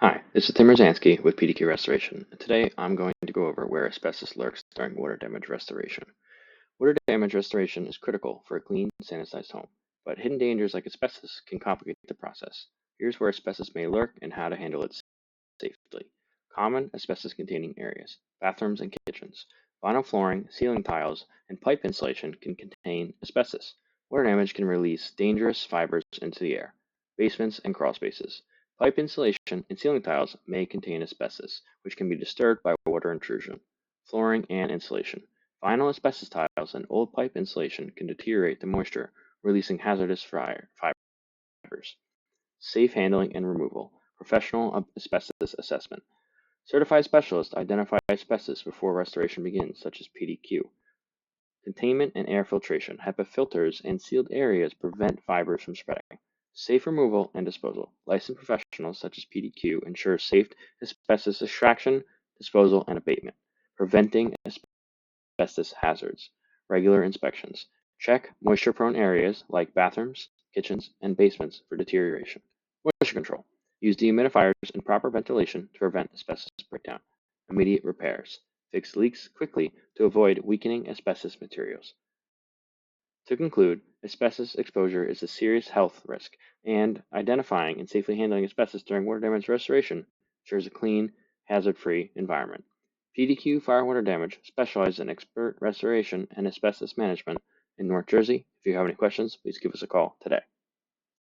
Hi, this is Tim Rozansky with PDQ Restoration, and today I'm going to go over where asbestos lurks during water damage restoration. Water damage restoration is critical for a clean, sanitized home, but hidden dangers like asbestos can complicate the process. Here's where asbestos may lurk and how to handle it safely. Common asbestos-containing areas: bathrooms and kitchens. Vinyl flooring, ceiling tiles, and pipe insulation can contain asbestos. Water damage can release dangerous fibers into the air. Basements and crawl spaces. Pipe insulation and ceiling tiles may contain asbestos, which can be disturbed by water intrusion. Flooring and insulation. Vinyl asbestos tiles and old pipe insulation can deteriorate the moisture, releasing hazardous fibers. Safe handling and removal. Professional asbestos assessment. Certified specialists identify asbestos before restoration begins, such as PDQ. Containment and air filtration. HEPA filters and sealed areas prevent fibers from spreading. Safe removal and disposal. Licensed professionals such as PDQ ensure safe asbestos extraction, disposal, and abatement, preventing asbestos hazards. Regular inspections. Check moisture-prone areas like bathrooms, kitchens, and basements for deterioration. Moisture control. Use dehumidifiers and proper ventilation to prevent asbestos breakdown. Immediate repairs. Fix leaks quickly to avoid weakening asbestos materials. To conclude, asbestos exposure is a serious health risk, and identifying and safely handling asbestos during water damage restoration ensures a clean, hazard-free environment. PDQ Fire Water Damage specializes in expert restoration and asbestos management in North Jersey. If you have any questions, please give us a call today.